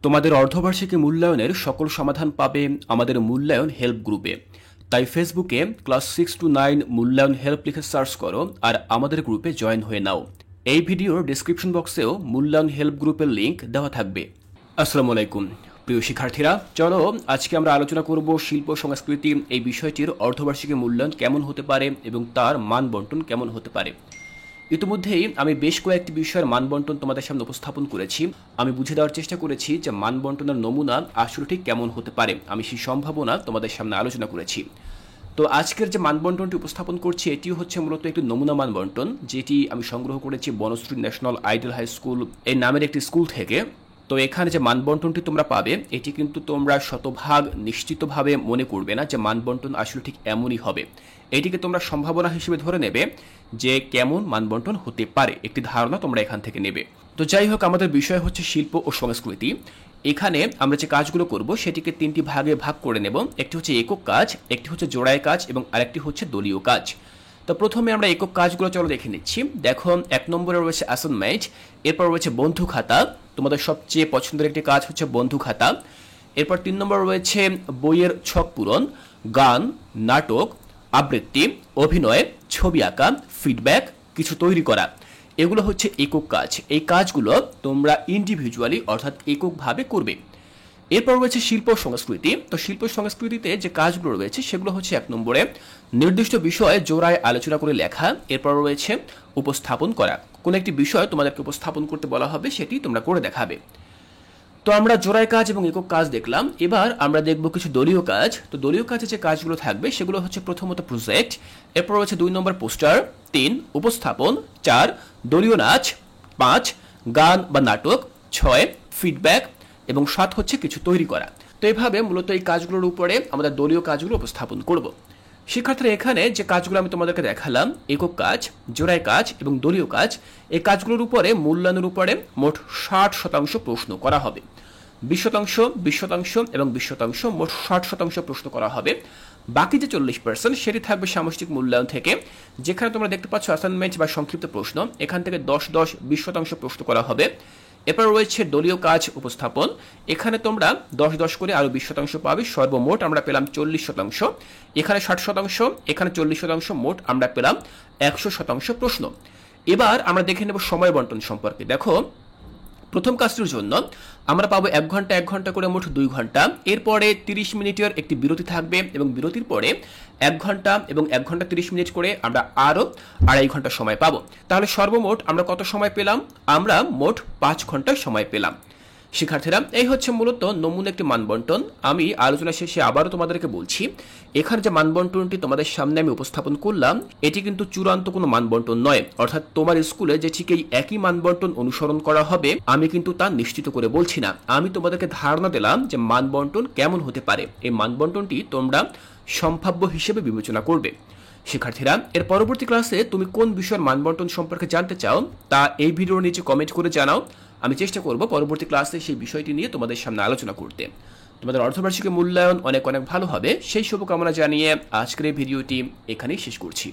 তোমাদের অর্ধবার্ষিকী মূল্যায়নের সকল সমাধান পাবে আমাদের মূল্যায়ন হেল্প গ্রুপে। তাই ফেসবুকে ক্লাস 6 to 9 মূল্যায়ন হেল্প লিখে সার্চ করো আর আমাদের গ্রুপে জয়েন হয়ে নাও। এই ভিডিওর ডেসক্রিপশন বক্সেও মূল্যায়ন হেল্প গ্রুপের লিংক দেওয়া থাকবে। আসসালামু আলাইকুম প্রিয় শিক্ষার্থীরা, চলো আজকে আমরা আলোচনা করব শিল্প সংস্কৃতি এই বিষয়টির অর্ধবার্ষিকী মূল্যায়ন কেমন হতে পারে এবং তার মান বন্টন কেমন হতে পারে। ইতিমধ্যেই আমি বেশ কয়েকটি বিষয়ের মান বন্টন তোমাদের সামনে উপস্থাপন করেছি। আমি বুঝে দেওয়ার চেষ্টা করেছি যে মান বন্টনের নমুনা আসলে ঠিক কেমন হতে পারে। আমি সেই সম্ভাবনা তোমাদের সামনে আলোচনা করেছি। তো আজকের যে মান বন্টনটি উপস্থাপন করছি এটিও হচ্ছে মূলত একটি নমুনা মান বন্টন, যেটি আমি সংগ্রহ করেছি Banashree National Idol High School এই নামের একটি স্কুল থেকে। তো এখানে যে মান বন্টনটি তোমরা পাবে এটি কিন্তু তোমরা শতভাগ নিশ্চিতভাবে মনে করবে না যে মান বন্টন আসলে ঠিক এমনই হবে। এটিকে তোমরা সম্ভাবনা হিসেবে ধরে নেবে যে কেমন মান বন্টন হতে পারে, একটি ধারণা তোমরা এখান থেকে নেবে। তো যাই হোক, আমাদের বিষয় হচ্ছে শিল্প ও সংস্কৃতি। এখানে আমরা যে কাজগুলো করব সেটিকে তিনটি ভাগে ভাগ করে নেব। একটি হচ্ছে একক কাজ, একটি হচ্ছে জোড়ায় কাজ এবং আরেকটি হচ্ছে দলীয় কাজ। তো প্রথমে আমরা একক কাজগুলো চলো দেখে নিচ্ছি। দেখো, 1 নম্বরে রয়েছে অ্যাসাইনমেন্ট, এরপর রয়েছে বন্ধু খাতা। তোমাদের সবচেয়ে পছন্দের একটি কাজ হচ্ছে বন্ধু খাতা। এরপর 3 নম্বর রয়েছে বইয়ের ছক পূরণ, গান, নাটক, আবৃত্তি, অভিনয়, ছবি আঁকা, ফিডব্যাক, কিছু তৈরি করা। এগুলো হচ্ছে একক কাজ। এই কাজগুলো তোমরা ইন্ডিভিজুয়ালি অর্থাৎ এককভাবে করবে। এরপর রয়েছে শিল্প সংস্কৃতি। তো শিল্প সংস্কৃতিতে যে কাজগুলো রয়েছে সেগুলো হচ্ছে 1 নম্বরে নির্দিষ্ট বিষয়ে জোড়ায় আলোচনা করে লেখা। এরপর রয়েছে উপস্থাপন করা, কোন একটি বিষয় তোমাদেরকে উপস্থাপন করতে বলা হবে সেটি তোমরা করে দেখাবে। তো আমরা জোড়ায় কাজ এবং একক কাজ দেখলাম। এবার আমরা দেখব কিছু দলীয় কাজ। তো দলীয় কাজে যে কাজগুলো থাকবে সেগুলো হচ্ছে প্রথমত প্রজেক্ট, এরপর রয়েছে 2 নম্বর পোস্টার, 3 উপস্থাপন, 4 দলীয় নাচ, 5 গান বা নাটক, 6 ফিডব্যাক এবং 7 হচ্ছে কিছু তৈরি করা। তো এইভাবে মূলত এই কাজগুলোর উপরে আমাদের দলীয় কাজগুলো উপস্থাপন করব। শিক্ষার্থীরা, এখানে যে কাজগুলো আমি তোমাদেরকে দেখালাম, একক কাজ, জোড়ায় কাজ এবং দলীয় কাজ, এই কাজগুলোর উপরে মূল্যায়নের উপরে মোট 60% প্রশ্ন করা হবে। 20% 20% এবং 20% মোট 60% প্রশ্ন করা হবে। বাকি যে 40% সেটি থাকবে সামষ্টিক মূল্যায়ন থেকে, যেখানে তোমরা দেখতে পাচ্ছ অ্যাসাইনমেন্ট বা সংক্ষিপ্ত প্রশ্ন। এখান থেকে 10 20% প্রশ্ন করা হবে। এরপর রয়েছে দলীয় কাজ উপস্থাপন। এখানে তোমরা 10 করে আরো 20% পাবে। সর্বমোট আমরা পেলাম 40%। এখানে 60%, এখানে 40%, মোট আমরা পেলাম 100% প্রশ্ন। এবার আমরা দেখে নেব সময় বন্টন সম্পর্কে। দেখো, প্রথম কাজটির জন্য আমরা পাবো 1 ঘন্টা 1 ঘন্টা করে মোট 2 ঘন্টা। এরপরে 30 মিনিটের একটি বিরতি থাকবে এবং বিরতির পরে 1 ঘন্টা এবং 1 ঘন্টা 30 মিনিট করে আমরা আরো 2.5 ঘন্টা সময় পাবো। তাহলে সর্বমোট আমরা কত সময় পেলাম? আমরা মোট 5 ঘন্টা সময় পেলাম। শিক্ষার্থীরা, এই হচ্ছে মূলত নমুনা একটি মানবন্টন। আমি আলোচনা শেষে আবারও তোমাদেরকে বলছি, এখানে যে মানবন্টনটি তোমাদের সামনে আমি উপস্থাপন করলাম এটি কিন্তু চূড়ান্ত কোনো মানবন্টন নয়। অর্থাৎ তোমার স্কুলে যে ঠিক এই একই মানবন্টন অনুসরণ করা হবে আমি কিন্তু তা নিশ্চিত করে বলছি না। আমি তোমাদেরকে ধারণা দিলাম যে মানবন্টন কেমন হতে পারে। এই মানবন্টনটি তোমরা সম্ভাব্য হিসেবে বিবেচনা করবে। শিক্ষার্থীরা, এর পরবর্তী ক্লাসে তুমি কোন বিষয়ের মানবন্টন সম্পর্কে জানতে চাও তা এই ভিডিওর নিচে কমেন্ট করে জানাও। আমি চেষ্টা করব পরবর্তী ক্লাসে সেই বিষয়টি নিয়ে তোমাদের সামনে আলোচনা করতে। তোমাদের অর্ধবার্ষিকী মূল্যায়ন অনেক অনেক ভালো হবে সেই শুভকামনা জানিয়ে আজকের এই ভিডিওটি এখানেই শেষ করছি।